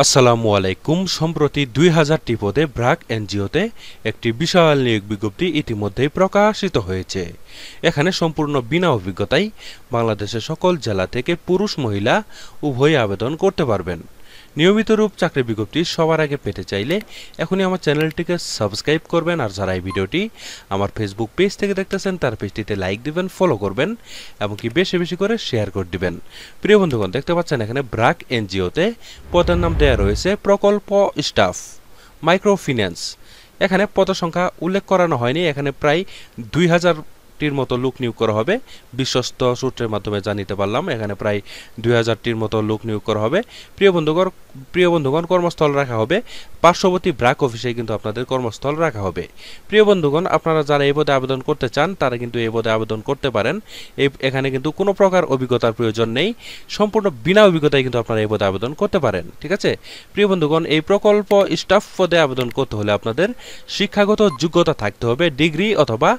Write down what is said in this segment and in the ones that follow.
আসসালামু আলাইকুম। সম্প্রতি ২০০০টি পদে ব্র্যাক এনজিওতে একটি বিশাল নিয়োগ বিজ্ঞপ্তি ইতিমধ্যেই প্রকাশিত হয়েছে। এখানে সম্পূর্ণ বিনা অভিজ্ঞতায় বাংলাদেশের সকল জেলা থেকে পুরুষ মহিলা উভয়ই আবেদন করতে পারবেন। নিয়মিত রূপ চাকরি বিজ্ঞপ্তি সবার আগে পেতে চাইলে এখনই আমার চ্যানেলটিকে সাবস্ক্রাইব করবেন, আর যারা এই ভিডিওটি আমার ফেসবুক পেজ থেকে দেখতেছেন তার পেজটিতে লাইক দিবেন, ফলো করবেন এবং কি বেশি বেশি করে শেয়ার করে দিবেন। প্রিয় বন্ধুগণ, দেখতে পাচ্ছেন এখানে ব্র্যাক এনজিওতে পদের নাম দেওয়া রয়েছে প্রকল্প স্টাফ মাইক্রো ফিন্যান্স। এখানে পদ সংখ্যা উল্লেখ করানো হয়নি। এখানে প্রায় ২০০০টির মতো লোক নিয়োগ করা হবে। বিশ্বস্ত সূত্রের মাধ্যমে জানিতে পারলাম এখানে প্রায় ২০০০টির মতো লোক নিয়োগ করা হবে। প্রিয় বন্ধুগণ, কর্মস্থল রাখা হবে পার্শ্ববর্তী ব্র্যাক অফিসে, কিন্তু আপনাদের কর্মস্থল রাখা হবে। প্রিয় বন্ধুগণ, আপনারা যারা এই পদে আবেদন করতে চান তারা কিন্তু এই পদে আবেদন করতে পারেন। এখানে কিন্তু কোনো প্রকার অভিজ্ঞতার প্রয়োজন নেই। সম্পূর্ণ বিনা অভিজ্ঞতায় কিন্তু আপনারা এই পদে আবেদন করতে পারেন। ঠিক আছে প্রিয় বন্ধুগণ, এই প্রকল্প স্টাফ পদে আবেদন করতে হলে আপনাদের শিক্ষাগত যোগ্যতা থাকতে হবে। ডিগ্রি অথবা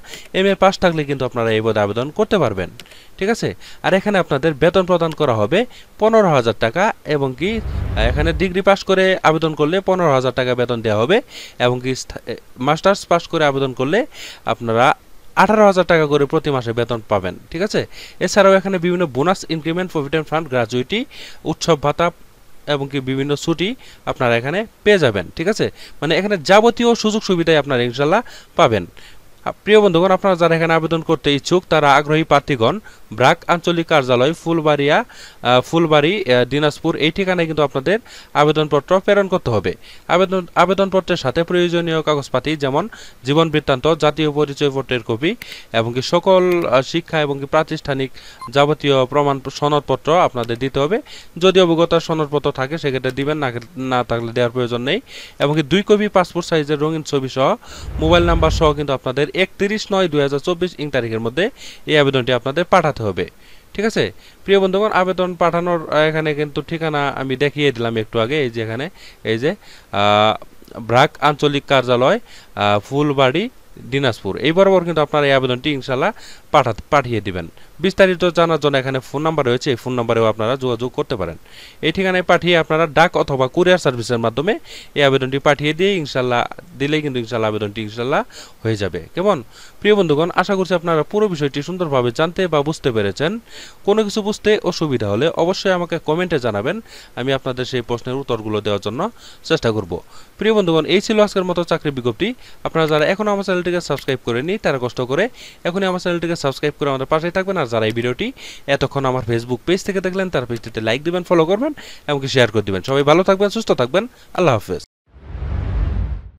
MA পাস থাকলে কিন্তু আপনারা এই পদে আবেদন করতে পারবেন। ঠিক আছে, আর এখানে আপনাদের বেতন প্রদান করা হবে ১৫,০০০ টাকা, এবং কি এখানে ডিগ্রি পাস করে আবেদন করলে ১৫,০০০ টাকা বেতন দেওয়া হবে, এবং কি মাস্টার্স পাস করে আবেদন করলে আপনারা ১৮,০০০ টাকা করে প্রতি মাসে বেতন পাবেন। ঠিক আছে, এছাড়াও এখানে বিভিন্ন bonus, increment, provident fund, gratuity, উৎসব ভাতা এবং কি বিভিন্ন ছুটি আপনারা এখানে পেয়ে যাবেন। ঠিক আছে, মানে এখানে যাবতীয় সুযোগ সুবিধাই আপনারা ইনশাল্লাহ পাবেন। প্রিয় বন্ধুগণ, আপনারা যারা এখানে আবেদন করতে ইচ্ছুক তারা আগ্রহী প্রার্থীগণ ব্র্যাক আঞ্চলিক কার্যালয় ফুলবাড়ি দিনাজপুর এই ঠিকানায় কিন্তু আপনাদের আবেদনপত্র প্রেরণ করতে হবে। আবেদনপত্রের সাথে প্রয়োজনীয় কাগজপাতি যেমন জীবন বৃত্তান্ত, জাতীয় পরিচয়পত্রের কপি এবং কি সকল শিক্ষা এবং কি প্রাতিষ্ঠানিক যাবতীয় প্রমাণ সনদপত্র আপনাদের দিতে হবে। যদি অভিজ্ঞতার সনদপত্র থাকে সেক্ষেত্রে দিবেন, না থাকলে দেওয়ার প্রয়োজন নেই। এবং কি ২ কপি পাসপোর্ট সাইজের রঙিন ছবি সহ মোবাইল নাম্বার সহ কিন্তু আপনাদের ৩১/৯/২০২৪ তারিখের মধ্যে এই আবেদনটি আপনাদের পাঠাতে হবে। ঠিক আছে প্রিয় বন্ধুগণ, আবেদন পাঠানোর এখানে কিন্তু ঠিকানা আমি দেখিয়ে দিলাম একটু আগে। এই যে এখানে এই যে ব্র্যাক আঞ্চলিক কার্যালয় ফুলবাড়ি দিনাজপুর, এই বরাবর কিন্তু আপনারা এই আবেদনটি ইনশাল্লাহ পাঠিয়ে দিবেন। বিস্তারিত জানার জন্য এখানে ফোন নাম্বার রয়েছে, এই ফোন নাম্বারেও আপনারা যোগাযোগ করতে পারেন। এই ঠিকানায় পাঠিয়ে আপনারা ডাক অথবা কুরিয়ার সার্ভিসের মাধ্যমে এই আবেদনটি পাঠিয়ে দিয়ে দিলেই কিন্তু ইনশাল্লাহ আবেদনটি ইনশাল্লাহ হয়ে যাবে। কেমন প্রিয় বন্ধুগণ, আশা করছি আপনারা পুরো বিষয়টি সুন্দরভাবে জানতে বা বুঝতে পেরেছেন। কোনো কিছু বুঝতে অসুবিধা হলে অবশ্যই আমাকে কমেন্টে জানাবেন, আমি আপনাদের সেই প্রশ্নের উত্তরগুলো দেওয়ার জন্য চেষ্টা করব। প্রিয় বন্ধুগণ, এই ছিল আজকের মতো চাকরি বিজ্ঞপ্তি। আপনারা যারা এখনও আমার চ্যানেলটিকে সাবস্ক্রাইব করেননি তারা কষ্ট করে এখনই আমার চ্যানেলটিকে সাবস্ক্রাইব করে আমাদের পাশেই থাকবেন। আর যারা এই ভিডিওটি এতক্ষণ আমার ফেসবুক পেজ থেকে দেখলেন তার পেজটিতে লাইক দিবেন, ফলো করবেন এবং শেয়ার করে দিবেন। সবাই ভালো থাকবেন, সুস্থ থাকবেন। আল্লাহ হাফেজ।